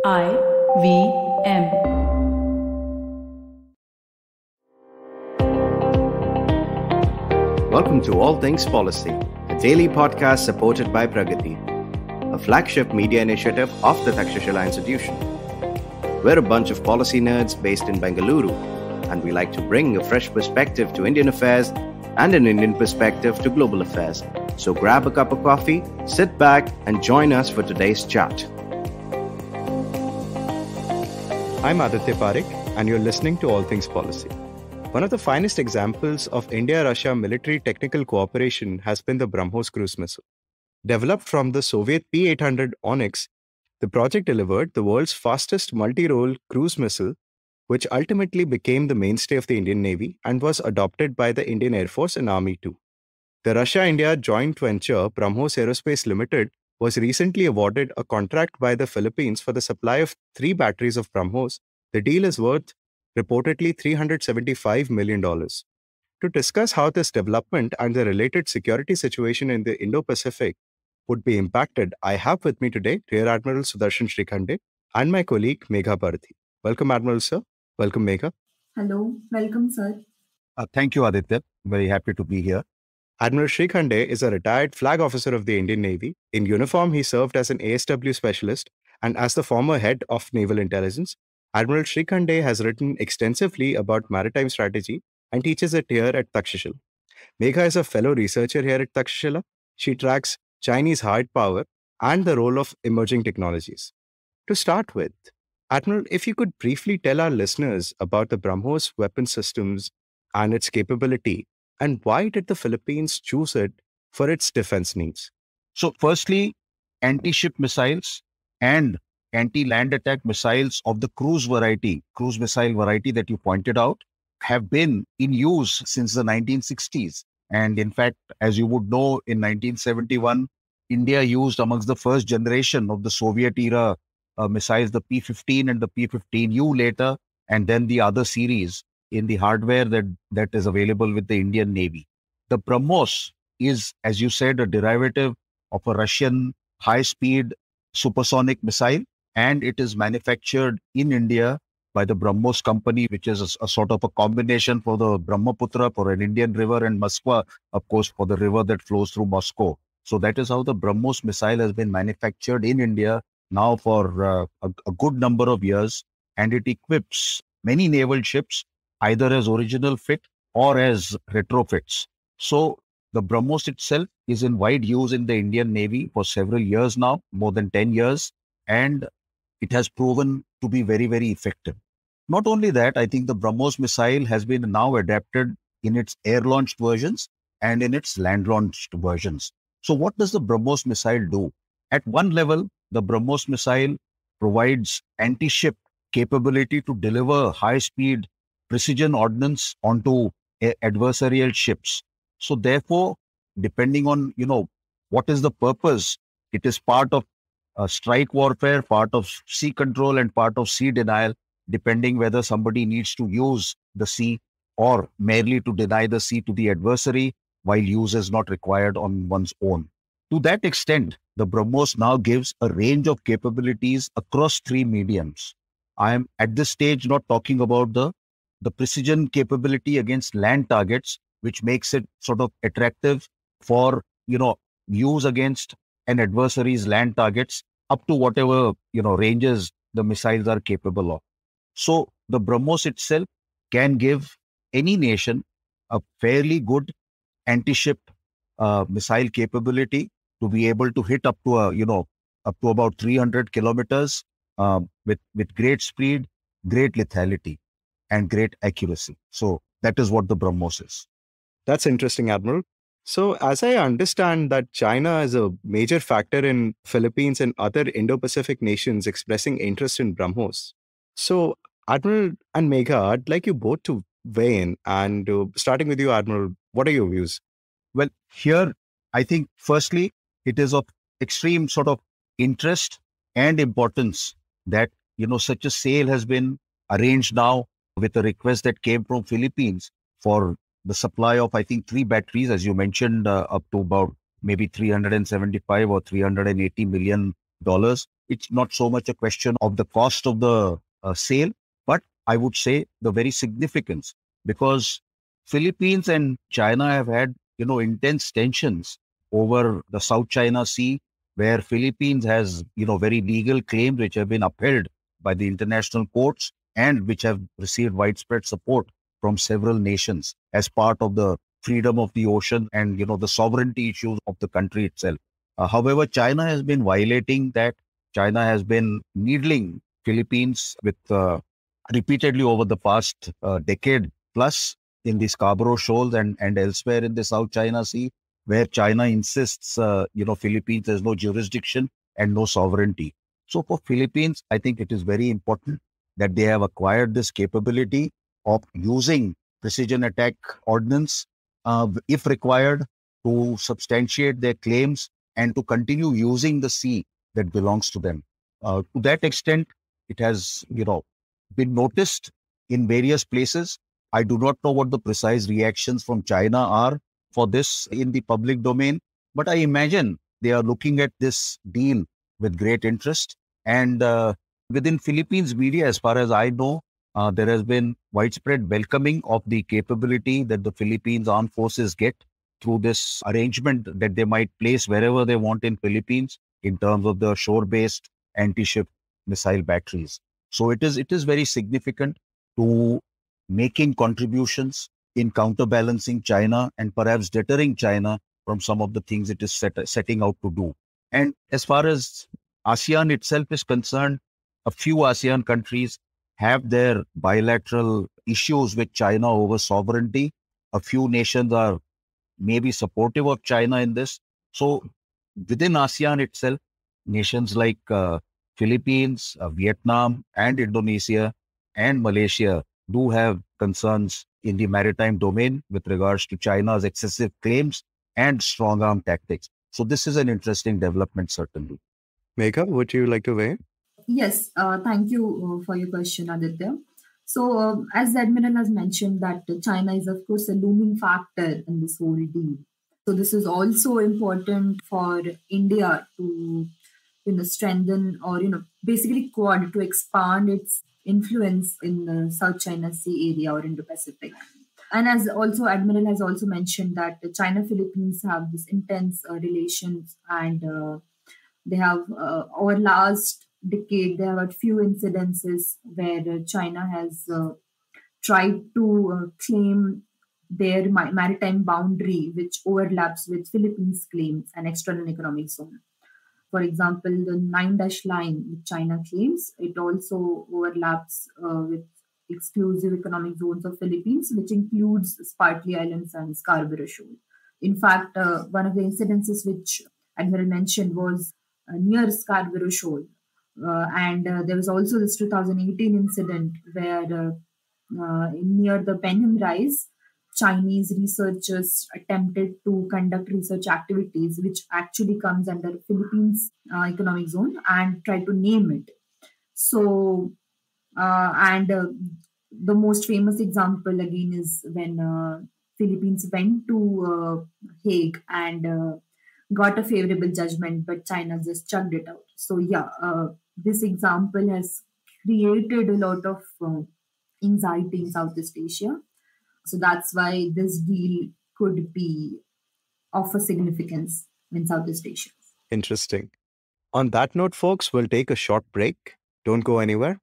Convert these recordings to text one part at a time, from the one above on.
IVM. Welcome to All Things Policy, a daily podcast supported by Pragati, a flagship media initiative of the Takshashila Institution. We're a bunch of policy nerds based in Bengaluru, and we like to bring a fresh perspective to Indian affairs and an Indian perspective to global affairs. So grab a cup of coffee, sit back, and join us for today's chat. I'm Aditya Pareek, and you're listening to All Things Policy. One of the finest examples of India-Russia military technical cooperation has been the BrahMos cruise missile. Developed from the Soviet P-800 Onyx, the project delivered the world's fastest multi-role cruise missile, which ultimately became the mainstay of the Indian Navy and was adopted by the Indian Air Force and Army too. The Russia-India joint venture BrahMos Aerospace Limited was recently awarded a contract by the Philippines for the supply of 3 batteries of BrahMos. The deal is worth reportedly $375 million. To discuss how this development and the related security situation in the Indo-Pacific would be impacted, I have with me today Rear Admiral Sudarshan Shrikhande and my colleague Megha Pardhi. Welcome, Admiral sir. Welcome, Megha. Hello. Welcome, sir. Thank you, Aditya. Very happy to be here. Admiral Shrikhande is a retired flag officer of the Indian Navy. In uniform, he served as an ASW specialist, and as the former head of Naval Intelligence, Admiral Shrikhande has written extensively about maritime strategy and teaches it here at Takshashila. Megha is a fellow researcher here at Takshashila. She tracks Chinese hard power and the role of emerging technologies. To start with, Admiral, if you could briefly tell our listeners about the BrahMos weapon systems and its capability, and why did the Philippines choose it for its defense needs? So firstly, anti-ship missiles and anti-land attack missiles of the cruise missile variety that you pointed out, have been in use since the 1960s. And in fact, as you would know, in 1971, India used amongst the first generation of the Soviet era missiles, the P-15 and the P-15U later, and then the other series in the hardware that is available with the Indian Navy. The BrahMos is, as you said, a derivative of a Russian high-speed supersonic missile, and it is manufactured in India by the BrahMos company, which is a sort of a combination for the Brahmaputra, for an Indian river, and Moskva, of course, for the river that flows through Moscow. So that is how the BrahMos missile has been manufactured in India now for a good number of years, and it equips many naval ships either as original fit or as retrofits. So the BrahMos itself is in wide use in the Indian Navy for several years now, more than 10 years, and it has proven to be very, very effective. Not only that, I think the BrahMos missile has been now adapted in its air-launched versions and in its land-launched versions. So what does the BrahMos missile do? At one level, the BrahMos missile provides anti-ship capability to deliver high-speed precision ordnance onto adversarial ships. So therefore, depending on, what is the purpose, it is part of strike warfare, part of sea control, and part of sea denial, depending whether somebody needs to use the sea or merely to deny the sea to the adversary while use is not required on one's own. To that extent, the BrahMos now gives a range of capabilities across 3 mediums. I am at this stage not talking about the precision capability against land targets, which makes it sort of attractive for, use against an adversary's land targets up to whatever, ranges the missiles are capable of. So the BrahMos itself can give any nation a fairly good anti-ship missile capability to be able to hit up to about 300 kilometers with great speed, great lethality, and great accuracy. So that is what the BrahMos is. That's interesting, Admiral. So as I understand that China is a major factor in Philippines and other Indo-Pacific nations expressing interest in BrahMos. So Admiral and Megha, I'd like you both to weigh in. And starting with you, Admiral, what are your views? Well, here, I think firstly, it is of extreme sort of interest and importance that, such a sale has been arranged now with a request that came from Philippines for the supply of, I think, 3 batteries, as you mentioned, up to about maybe $375 or $380 million. it's not so much a question of the cost of the sale, but I would say the very significance, because Philippines and China have had, intense tensions over the South China Sea, where Philippines has, very legal claims which have been upheld by the international courts and which have received widespread support from several nations as part of the freedom of the ocean and, the sovereignty issues of the country itself. However, China has been violating that. China has been needling Philippines with repeatedly over the past decade plus in the Scarborough Shoals and elsewhere in the South China Sea, where China insists, Philippines has no jurisdiction and no sovereignty. So for Philippines, I think it is very important that they have acquired this capability of using precision attack ordnance, if required, to substantiate their claims and to continue using the sea that belongs to them. To that extent, it has, been noticed in various places. I do not know what the precise reactions from China are for this in the public domain, but I imagine they are looking at this deal with great interest. And within Philippines media, as far as I know, there has been widespread welcoming of the capability that the Philippines armed forces get through this arrangement that they might place wherever they want in Philippines in terms of the shore-based anti-ship missile batteries. So it is very significant to making contributions in counterbalancing China and perhaps deterring China from some of the things it is setting out to do. And as far as ASEAN itself is concerned, a few ASEAN countries have their bilateral issues with China over sovereignty. A few nations are maybe supportive of China in this. So within ASEAN itself, nations like Philippines, Vietnam, and Indonesia, and Malaysia do have concerns in the maritime domain with regards to China's excessive claims and strong arm tactics. So this is an interesting development, certainly. Megha, would you like to weigh in? Yes, thank you for your question, Aditya. So, as the Admiral has mentioned, that China is, of course, a looming factor in this whole deal. So, this is also important for India to, strengthen or, basically quad to expand its influence in the South China Sea area or Indo-Pacific. And as also Admiral has also mentioned that China-Philippines have this intense relations, and they have over last decade there have had few incidences where China has tried to claim their maritime boundary, which overlaps with Philippines' claims and external economic zone. For example, the 9-line which China claims, it also overlaps with exclusive economic zones of Philippines, which includes Spratly Islands and Scarborough Shoal. In fact, one of the incidences which Admiral mentioned was near Scarborough Shoal. And there was also this 2018 incident where near the Benham Rise, Chinese researchers attempted to conduct research activities which actually comes under Philippines economic zone and tried to name it. So, the most famous example again is when Philippines went to Hague and got a favorable judgment, but China just chucked it out. So yeah, this example has created a lot of anxiety in Southeast Asia. So that's why this deal could be of a significance in Southeast Asia. Interesting. On that note, folks, we'll take a short break. Don't go anywhere.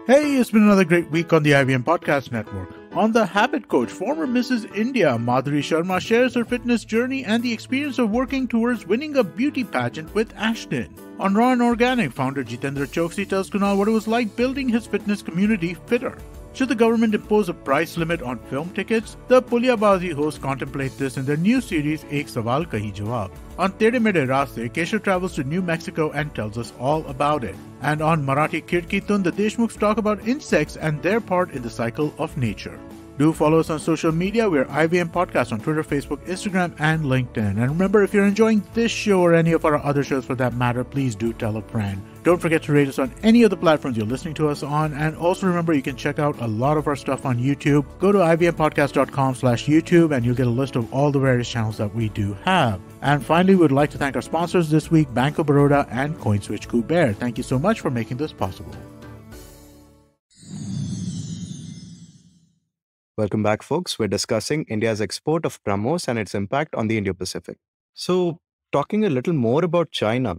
Hey, it's been another great week on the IVM Podcast Network. On The Habit Coach, former Mrs. India Madhuri Sharma shares her fitness journey and the experience of working towards winning a beauty pageant with Ashton. On Raw and Organic, founder Jitendra Choksi tells Kunal what it was like building his fitness community fitter. Should the government impose a price limit on film tickets? The Pulyabazi hosts contemplate this in their new series Ek Sawal Kahi Jawab. On Tere Mere Raaste, Keshav travels to New Mexico and tells us all about it. And on Marathi Kirkitun, the Deshmukhs talk about insects and their part in the cycle of nature. Do follow us on social media. We're IVM Podcast on Twitter, Facebook, Instagram, and LinkedIn. And remember, if you're enjoying this show or any of our other shows for that matter, please do tell a friend. Don't forget to rate us on any of the platforms you're listening to us on. And also remember, you can check out a lot of our stuff on YouTube. Go to ivmpodcast.com/YouTube and you'll get a list of all the various channels that we do have. And finally, we would like to thank our sponsors this week, Bank of Baroda and CoinSwitch Kuber. Thank you so much for making this possible. Welcome back, folks. We're discussing India's export of BrahMos and its impact on the Indo-Pacific. So, talking a little more about China,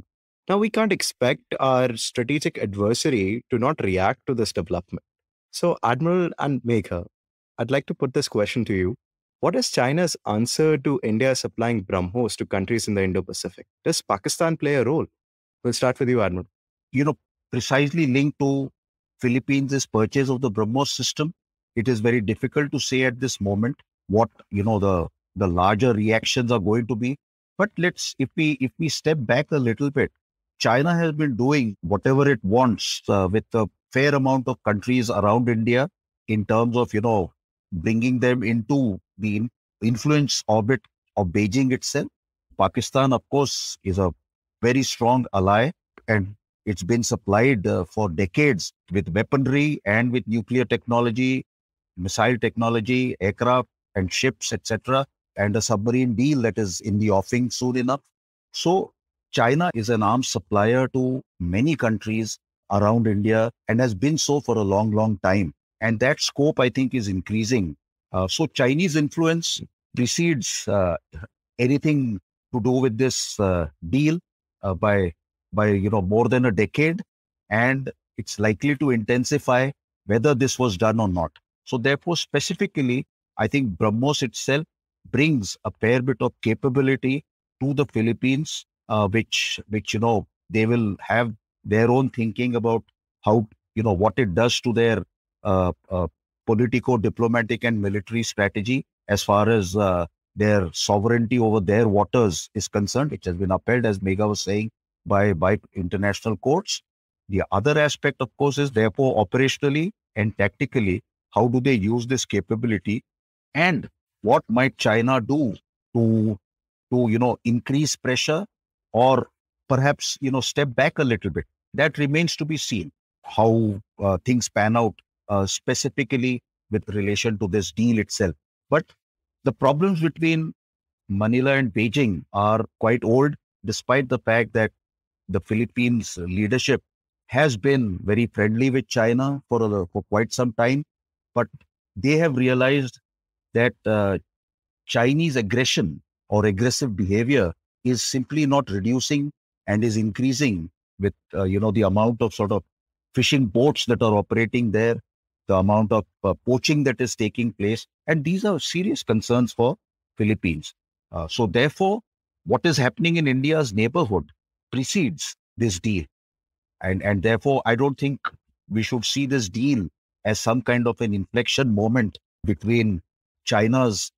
now we can't expect our strategic adversary to not react to this development. So, Admiral and Megha, I'd like to put this question to you. What is China's answer to India supplying BrahMos to countries in the Indo-Pacific? Does Pakistan play a role? We'll start with you, Admiral. Precisely linked to Philippines' purchase of the BrahMos system, it is very difficult to say at this moment what the larger reactions are going to be. But if we step back a little bit, China has been doing whatever it wants with a fair amount of countries around India in terms of bringing them into the influence orbit of Beijing itself. Pakistan, of course, is a very strong ally, and it's been supplied for decades with weaponry and with nuclear technology, missile technology, aircraft and ships, etc., and a submarine deal that is in the offing soon enough. So China is an arms supplier to many countries around India and has been so for a long, long time. And that scope, I think, is increasing. So Chinese influence precedes anything to do with this deal by more than a decade, and it's likely to intensify whether this was done or not. So therefore, specifically, I think BrahMos itself brings a fair bit of capability to the Philippines, which they will have their own thinking about how what it does to their political, diplomatic, and military strategy as far as their sovereignty over their waters is concerned, which has been upheld, as Megha was saying, by international courts. The other aspect, of course, is therefore operationally and tactically, how do they use this capability, and what might China do to increase pressure, or perhaps step back a little bit. That remains to be seen how things pan out specifically with relation to this deal itself. But the problems between Manila and Beijing are quite old, despite the fact that the Philippines leadership has been very friendly with China for quite some time. But they have realized that Chinese aggression or aggressive behavior is simply not reducing and is increasing with the amount of sort of fishing boats that are operating there, the amount of poaching that is taking place, and these are serious concerns for Philippines. So therefore, what is happening in India's neighborhood precedes this deal, and therefore I don't think we should see this deal as some kind of an inflection moment between China's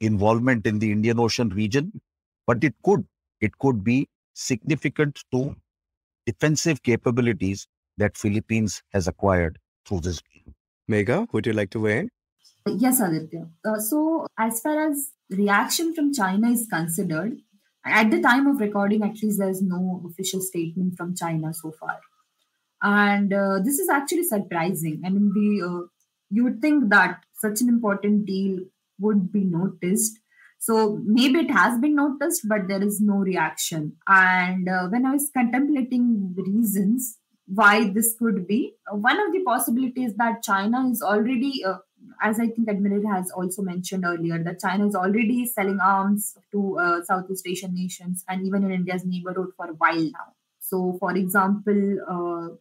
involvement in the Indian Ocean region, but it could be significant to defensive capabilities that Philippines has acquired through this deal. Megha, would you like to weigh in? Yes, Aditya. So as far as reaction from China is considered, at the time of recording, at least there's no official statement from China so far. And this is actually surprising. I mean, you would think that such an important deal would be noticed. So maybe it has been noticed, but there is no reaction. And when I was contemplating the reasons why this could be, one of the possibilities that China is already, as I think Admiral has also mentioned earlier, that China is already selling arms to Southeast Asian nations and even in India's neighborhood for a while now. So, for example,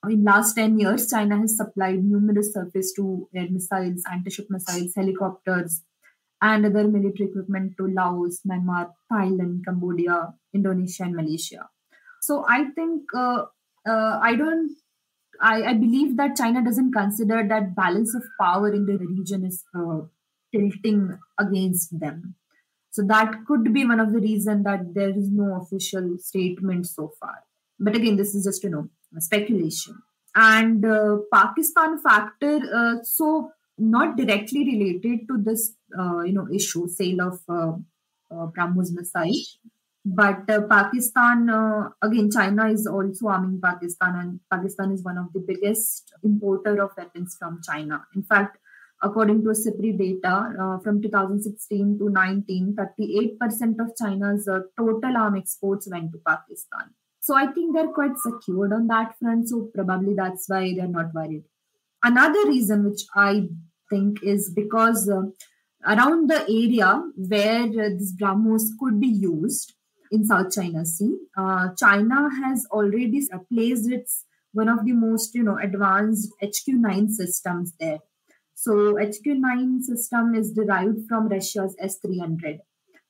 in last 10 years, China has supplied numerous surface-to-air missiles, anti-ship missiles, helicopters, and other military equipment to Laos, Myanmar, Thailand, Cambodia, Indonesia, and Malaysia. So I think I believe that China doesn't consider that balance of power in the region is tilting against them. So that could be one of the reasons that there is no official statement so far. But again, this is just speculation. And Pakistan factor, so not directly related to this issue, sale of BrahMos missile. But Pakistan, again, China is also arming Pakistan, and Pakistan is one of the biggest importer of weapons from China. In fact, According to separate data from 2016 to 19, 38% of China's total arm exports went to Pakistan. So I think they're quite secured on that front. So probably that's why they're not worried. Another reason, which I think, is because around the area where this BrahMos could be used in South China Sea, China has already placed its one of the most advanced HQ-9 systems there. So HQ-9 system is derived from Russia's S-300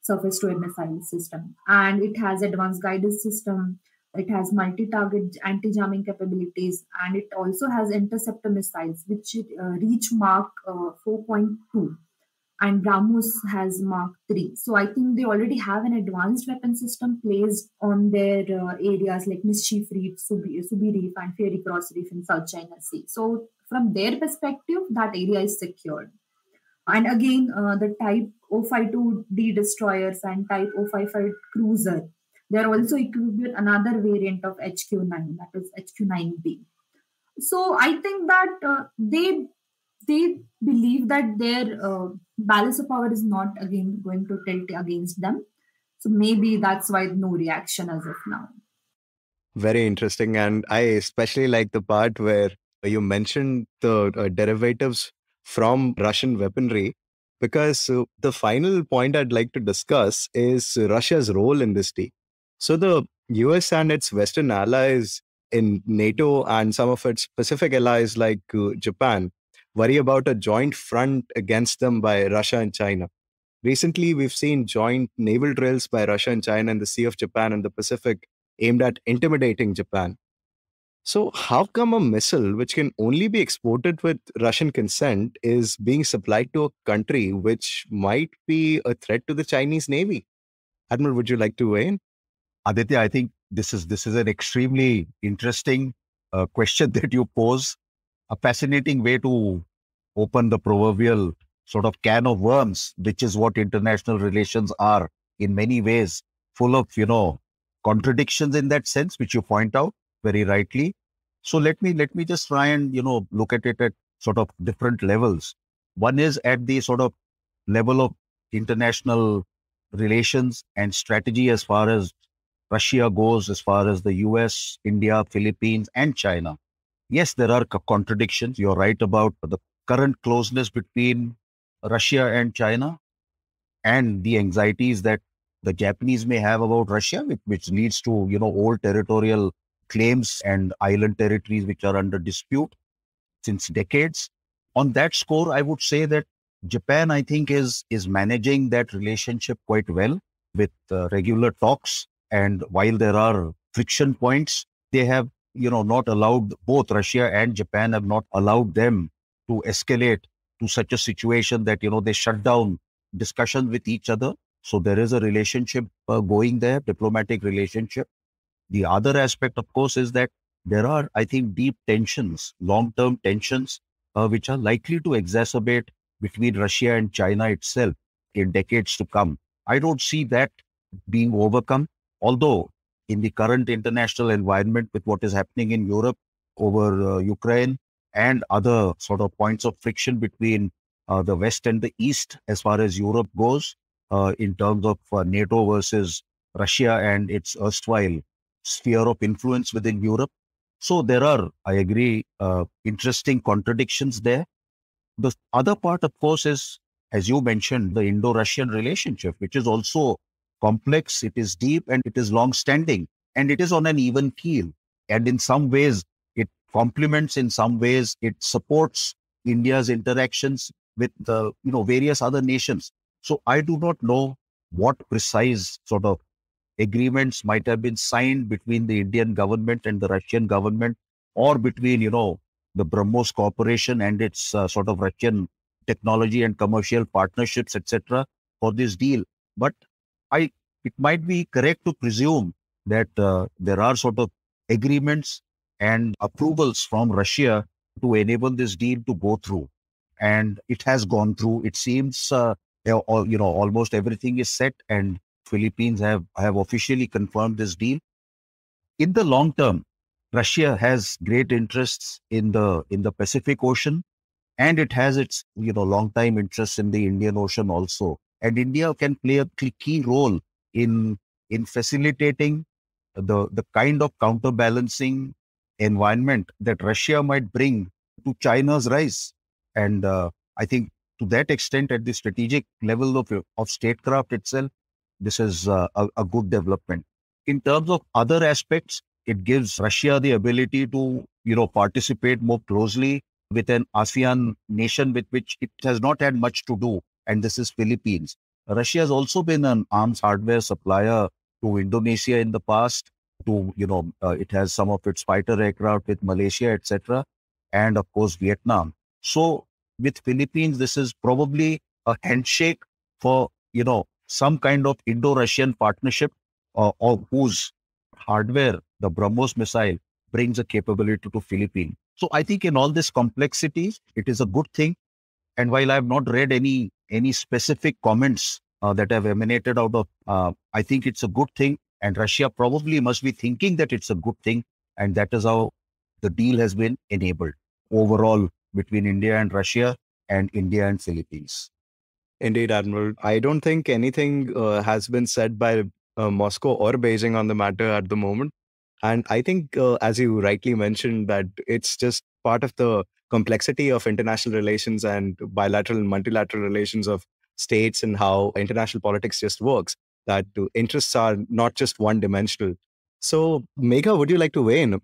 surface-to-air missile system, and it has advanced guidance system. It has multi-target anti-jamming capabilities, and it also has interceptor missiles, which reach Mach 4.2, and BrahMos has Mach 3. So I think they already have an advanced weapon system placed on their areas like Mischief Reef, Subi Reef, and Fairy Cross Reef in South China Sea. So from their perspective, that area is secured. And again, the Type 052D destroyers and Type 055 cruiser, they're also equipped with another variant of HQ-9, that is HQ-9B. So I think that they believe that their balance of power is not again going to tilt against them. So maybe that's why no reaction as of now. Very interesting. And I especially like the part where you mentioned the derivatives from Russian weaponry, because the final point I'd like to discuss is Russia's role in this deal. So the US and its Western allies in NATO and some of its Pacific allies like Japan worry about a joint front against them by Russia and China. Recently, we've seen joint naval drills by Russia and China in the Sea of Japan and the Pacific aimed at intimidating Japan. So how come a missile which can only be exported with Russian consent is being supplied to a country which might be a threat to the Chinese Navy? Admiral, would you like to weigh in? Aditya, I think this is an extremely interesting question that you pose. A fascinating way to open the proverbial sort of can of worms, which is what international relations are in many ways, full of, contradictions in that sense, which you point out very rightly. So let me just try and, look at it at sort of different levels. One is at the sort of level of international relations and strategy as far as Russia goes, as far as the US, India, Philippines, and China. Yes, there are contradictions. You're right about the current closeness between Russia and China and the anxieties that the Japanese may have about Russia, which leads to, old territorial claims and island territories which are under dispute since decades. On that score, I would say that Japan, I think, is managing that relationship quite well with regular talks. And while there are friction points, they have, not allowed, both Russia and Japan have not allowed them to escalate to such a situation that, they shut down discussions with each other. So there is a relationship going there, diplomatic relationship. The other aspect, of course, is that there are, I think, deep tensions, long-term tensions, which are likely to exacerbate between Russia and China itself in decades to come. I don't see that being overcome, although in the current international environment with what is happening in Europe over Ukraine and other sort of points of friction between the West and the East as far as Europe goes, in terms of NATO versus Russia and its erstwhile sphere of influence within Europe. So there are, I agree, interesting contradictions there. The other part, of course, is, as you mentioned, the Indo-Russian relationship, which is also complex, it is deep, and it is long-standing, and it is on an even keel. And in some ways, it complements, in some ways, it supports India's interactions with the, various other nations. So I do not know what precise sort of agreements might have been signed between the Indian government and the Russian government, or between, the BrahMos Corporation and its sort of Russian technology and commercial partnerships, etc., for this deal. But it might be correct to presume that there are sort of agreements and approvals from Russia to enable this deal to go through. And it has gone through. It seems, almost everything is set, and Philippines have officially confirmed this deal. In the long term, Russia has great interests in the Pacific Ocean, and it has its, long time interests in the Indian Ocean also. And India can play a key role in facilitating the kind of counterbalancing environment that Russia might bring to China's rise. And I think to that extent, at the strategic level of statecraft itself, this is a good development. In terms of other aspects, it gives Russia the ability to, participate more closely with an ASEAN nation with which it has not had much to do, and this is Philippines. Russia has also been an arms hardware supplier to Indonesia in the past. It has some of its fighter aircraft with Malaysia, etc., and of course Vietnam. So with Philippines, this is probably a handshake for some kind of Indo-Russian partnership, or whose hardware, the BrahMos missile, brings a capability to Philippines. So I think in all this complexity, it is a good thing. And while I have not read any specific comments that have emanated out of, I think it's a good thing. And Russia probably must be thinking that it's a good thing. And that is how the deal has been enabled overall between India and Russia and India and Philippines. Indeed, Admiral. I don't think anything has been said by Moscow or Beijing on the matter at the moment. And I think, as you rightly mentioned, that it's just part of the complexity of international relations and bilateral and multilateral relations of states and how international politics just works, that interests are not just one-dimensional. So, Megha, would you like to weigh in?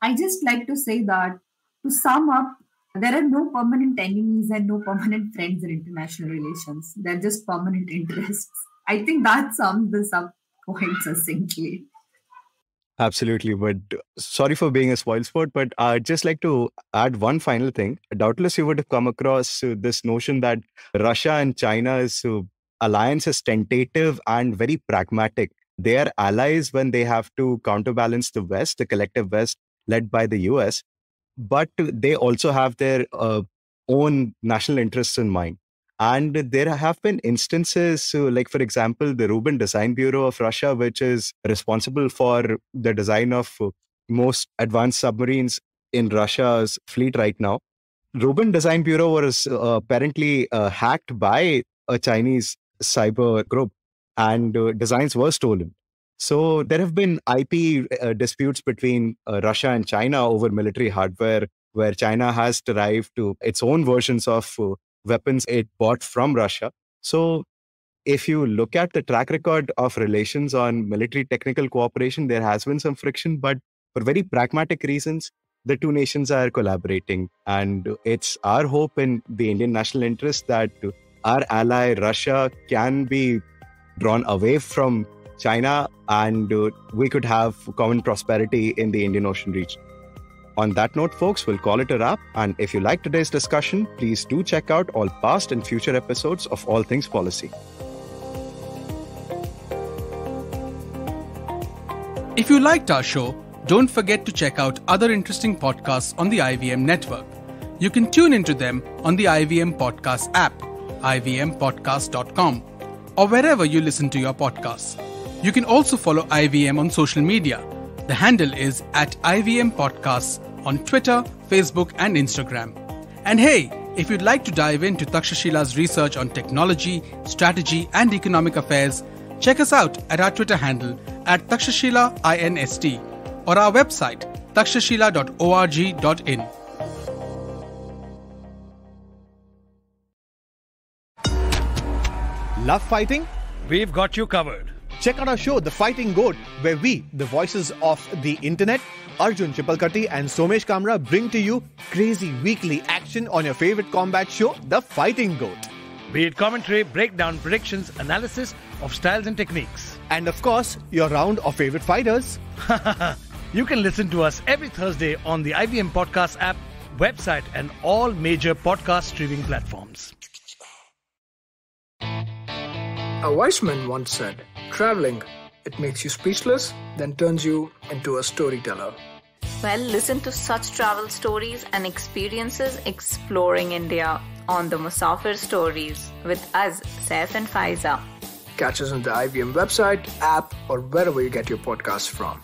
I just like to say that, to sum up, there are no permanent enemies and no permanent friends in international relations. They're just permanent interests. I think that sums this up quite succinctly. Absolutely. But sorry for being a spoilsport, but I'd just like to add one final thing. Doubtless you would have come across this notion that Russia and China's alliance is tentative and very pragmatic. They are allies when they have to counterbalance the West, the collective West led by the US, but they also have their own national interests in mind. And there have been instances, like, for example, the Rubin Design Bureau of Russia, which is responsible for the design of most advanced submarines in Russia's fleet right now. Rubin Design Bureau was apparently hacked by a Chinese cyber group, and designs were stolen. So there have been IP disputes between Russia and China over military hardware, where China has derived its own versions of weapons it bought from Russia. So if you look at the track record of relations on military technical cooperation, there has been some friction, but for very pragmatic reasons, the two nations are collaborating. And it's our hope in the Indian national interest that our ally Russia can be drawn away from China and we could have common prosperity in the Indian Ocean region. On that note, folks, we'll call it a wrap. And if you like today's discussion, please do check out all past and future episodes of All Things Policy. If you liked our show, don't forget to check out other interesting podcasts on the IVM network. You can tune into them on the IVM Podcast app, ivmpodcast.com, or wherever you listen to your podcasts. You can also follow IVM on social media. The handle is @IVM Podcasts on Twitter, Facebook, and Instagram. And hey, if you'd like to dive into Takshashila's research on technology, strategy, and economic affairs, check us out at our Twitter handle @Takshashila INST or our website takshashila.org.in. Love fighting? We've got you covered. Check out our show, The Fighting Goat, where we, the voices of the internet, Arjun Chipalkatti and Somesh Kamra, bring to you crazy weekly action on your favorite combat show, The Fighting Goat. Be it commentary, breakdown, predictions, analysis of styles and techniques. And of course, your round of favorite fighters. You can listen to us every Thursday on the IVM Podcast app, website, and all major podcast streaming platforms. A wise man once said, traveling, it makes you speechless, then turns you into a storyteller. Well, listen to such travel stories and experiences exploring India on the Musafir Stories with us, Saif and Faiza. Catch us on the IVM website, app, or wherever you get your podcasts from.